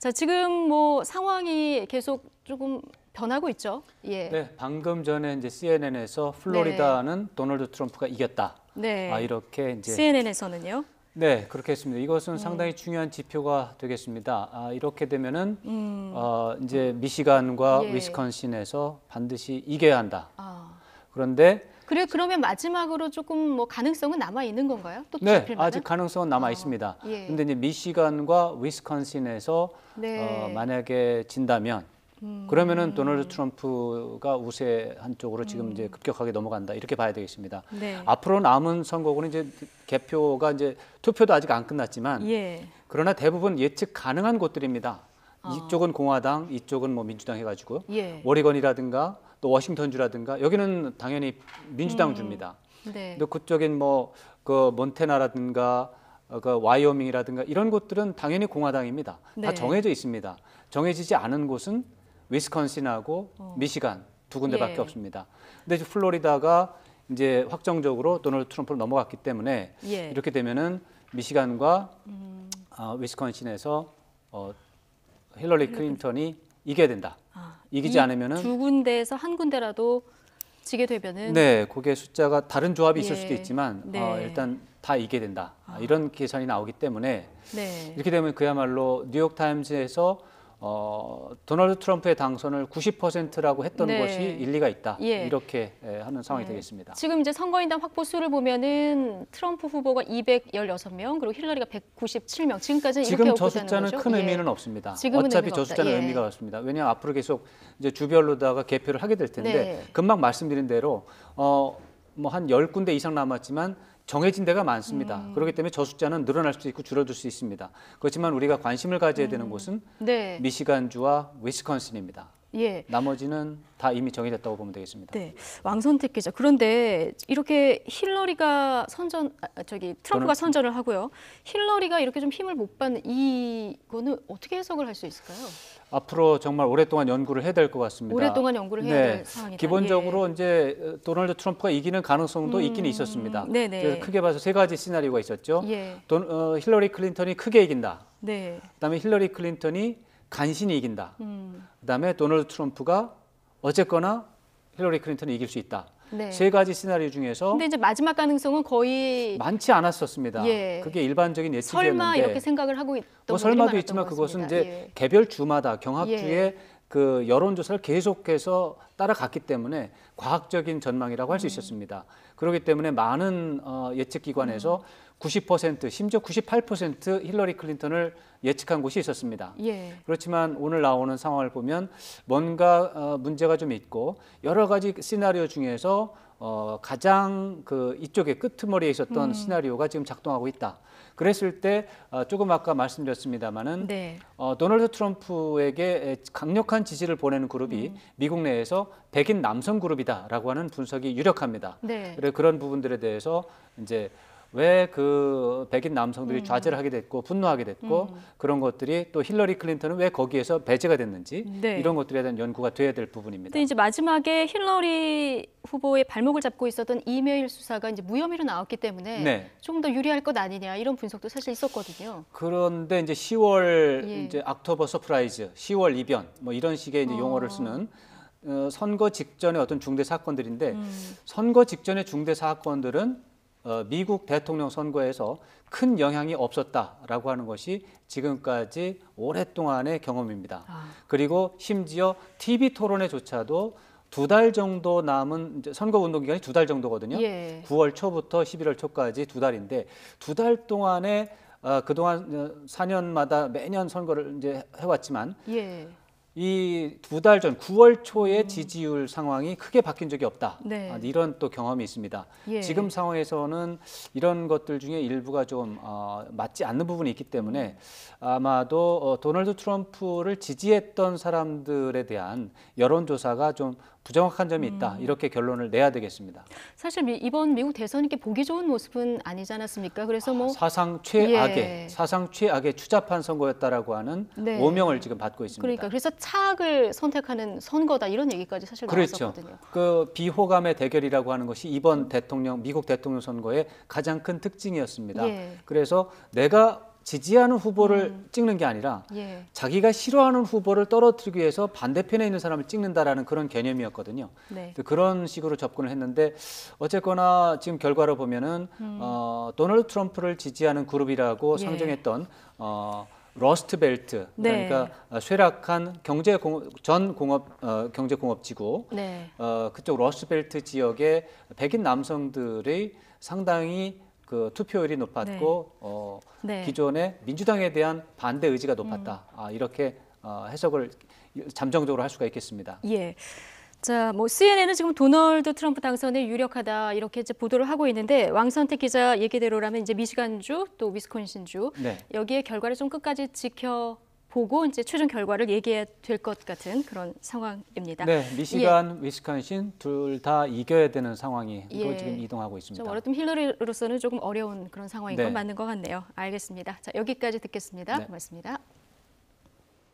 자, 지금 뭐 상황이 계속 조금 변하고 있죠. 예. 네, 방금 전에 이제 CNN에서 플로리다는 도널드 트럼프가 이겼다. 네. 이렇게 이제 CNN에서는요. 네, 그렇게 했습니다. 이것은 상당히 중요한 지표가 되겠습니다. 이렇게 되면은 이제 미시간과 예. 위스콘신에서 반드시 이겨야 한다. 그런데 그래 그러면 마지막으로 조금 뭐 가능성은 남아 있는 건가요? 또 네, 뒤집힐 만한? 아직 가능성은 남아 있습니다. 예. 근데 이제 미시간과 위스콘신에서 네. 만약에 진다면 그러면은 도널드 트럼프가 우세한 쪽으로 지금 이제 급격하게 넘어간다 이렇게 봐야 되겠습니다. 네. 앞으로 남은 선거구는 이제 개표가 이제 투표도 아직 안 끝났지만 예. 그러나 대부분 예측 가능한 곳들입니다. 이쪽은 공화당, 이쪽은 뭐 민주당 해가지고 예. 오레건이라든가 또 워싱턴주라든가 여기는 당연히 민주당 주입니다. 네. 또 그쪽엔 뭐 그 몬태나라든가 그 와이오밍이라든가 이런 곳들은 당연히 공화당입니다. 네. 다 정해져 있습니다. 정해지지 않은 곳은 위스콘신하고 미시간 두 군데밖에 예. 없습니다. 근데 이제 플로리다가 이제 확정적으로 도널드 트럼프로 넘어갔기 때문에 예. 이렇게 되면은 미시간과 위스콘신에서 힐러리 클린턴이 이겨야 된다. 이기지 않으면은 두 군데에서 한 군데라도 지게 되면은 네, 그게 숫자가 다른 조합이 있을 예. 수도 있지만 네. 일단 다 이겨야 된다. 이런 계산이 나오기 때문에 네. 이렇게 되면 그야말로 뉴욕 타임즈에서 도널드 트럼프의 당선을 90%라고 했던 네. 것이 일리가 있다. 예. 이렇게 하는 상황이 되겠습니다. 지금 이제 선거인단 확보 수를 보면은 트럼프 후보가 216명 그리고 힐러리가 197명. 지금까지는 이렇게 지금 오고 저 있다는 숫자는 거죠? 큰 예. 의미는 없습니다. 지금은 어차피 의미가 저 없다. 숫자는 예. 의미가 없습니다. 왜냐하면 앞으로 계속 이제 주별로다가 개표를 하게 될 텐데 네. 금방 말씀드린 대로 뭐 한 10군데 이상 남았지만 정해진 데가 많습니다. 그렇기 때문에 저 숫자는 늘어날 수도 있고 줄어들 수 있습니다. 그렇지만 우리가 관심을 가져야 되는 곳은 네. 미시간주와 위스콘신입니다. 예. 나머지는 다 이미 정해졌다고 보면 되겠습니다. 네, 왕선택 기자. 그런데 이렇게 힐러리가 트럼프가 선전을 하고요. 힐러리가 이렇게 좀 힘을 못 받는 이거는 어떻게 해석을 할 수 있을까요? 앞으로 정말 오랫동안 연구를 해야 될 것 같습니다. 오랫동안 연구를 해야 될 상황이다. 기본적으로 이제 도널드 트럼프가 이기는 가능성도 있긴 있었습니다. 네네. 그래서 크게 봐서 세 가지 시나리오가 있었죠. 예. 힐러리 클린턴이 크게 이긴다. 네. 그다음에 힐러리 클린턴이 간신히 이긴다. 그다음에 도널드 트럼프가 어쨌거나 힐러리 클린턴이 이길 수 있다. 네. 세 가지 시나리오 중에서 근데 이제 마지막 가능성은 거의 많지 않았었습니다. 예. 그게 일반적인 예측이었는데 설마 이렇게 생각을 하고 있던 뭐 분들이 설마도 많았던 있지만 것 그것은 같습니다. 이제 예. 개별 주마다 경합주의 그 여론조사를 계속해서 따라갔기 때문에 과학적인 전망이라고 할 수 있었습니다. 그렇기 때문에 많은 예측기관에서 90% 심지어 98% 힐러리 클린턴을 예측한 곳이 있었습니다. 예. 그렇지만 오늘 나오는 상황을 보면 뭔가 문제가 좀 있고 여러 가지 시나리오 중에서 가장 그 이쪽에 끄트머리에 있었던 시나리오가 지금 작동하고 있다. 그랬을 때 조금 아까 말씀드렸습니다마는 네. 도널드 트럼프에게 강력한 지지를 보내는 그룹이 미국 내에서 백인 남성 그룹이다라고 하는 분석이 유력합니다. 네. 그래서 그런 부분들에 대해서 이제 왜 그 백인 남성들이 좌절을 하게 됐고 분노하게 됐고 그런 것들이 또 힐러리 클린턴은 왜 거기에서 배제가 됐는지 네. 이런 것들에 대한 연구가 돼야 될 부분입니다. 근데 이제 마지막에 힐러리 후보의 발목을 잡고 있었던 이메일 수사가 이제 무혐의로 나왔기 때문에 네. 조금 더 유리할 것 아니냐 이런 분석도 사실 있었거든요. 그런데 이제 10월 예. 이제 옥토버 서프라이즈, 10월 이변 뭐 이런 식의 이제 용어를 쓰는 선거 직전의 어떤 중대 사건들인데 선거 직전의 중대 사건들은 미국 대통령 선거에서 큰 영향이 없었다라고 하는 것이 지금까지 오랫동안의 경험입니다. 그리고 심지어 TV 토론회조차도 2달 정도 남은 이제 선거 운동 기간이 2달 정도거든요. 예. 9월 초부터 11월 초까지 2달인데 2달 동안에 그동안 4년마다 매년 선거를 이제 해왔지만 예. 이 2달 전 9월 초의 지지율 상황이 크게 바뀐 적이 없다. 네. 이런 또 경험이 있습니다. 예. 지금 상황에서는 이런 것들 중에 일부가 좀 맞지 않는 부분이 있기 때문에 아마도 도널드 트럼프를 지지했던 사람들에 대한 여론조사가 좀 부정확한 점이 있다. 이렇게 결론을 내야 되겠습니다. 사실 이번 미국 대선이 이렇게 보기 좋은 모습은 아니지 않았습니까? 그래서 뭐 사상 예. 최악의 추잡한 선거였다라고 하는 네. 오명을 지금 받고 있습니다. 그러니까 그래서 차악을 선택하는 선거다 이런 얘기까지 사실 그렇죠. 나왔었거든요. 그 비호감의 대결이라고 하는 것이 이번 미국 대통령 선거의 가장 큰 특징이었습니다. 예. 그래서 내가 지지하는 후보를 찍는 게 아니라 예. 자기가 싫어하는 후보를 떨어뜨리기 위해서 반대편에 있는 사람을 찍는다라는 그런 개념이었거든요. 네. 그런 식으로 접근을 했는데 어쨌거나 지금 결과를 보면은 도널드 트럼프를 지지하는 그룹이라고 예. 상정했던 러스트 벨트, 네. 그러니까 쇠락한 경제공업지구, 네. 그쪽 러스트 벨트 지역의 백인 남성들의 상당히 그 투표율이 높았고 네. 기존의 민주당에 대한 반대 의지가 높았다. 이렇게 해석을 잠정적으로 할 수가 있겠습니다. 예. 자, 뭐 CNN은 지금 도널드 트럼프 당선에 유력하다 이렇게 이제 보도를 하고 있는데 왕선택 기자 얘기대로라면 이제 미시간주 또 위스콘신주 네. 여기에 결과를 좀 끝까지 지켜보고 이제 최종 결과를 얘기해야 될 것 같은 그런 상황입니다. 네, 미시간, 위스콘신 둘 다 이겨야 되는 상황이 예. 지금 이동하고 있습니다. 좀 어렵던 힐러리로서는 조금 어려운 그런 상황인 네. 건 맞는 것 같네요. 알겠습니다. 자, 여기까지 듣겠습니다. 네. 고맙습니다.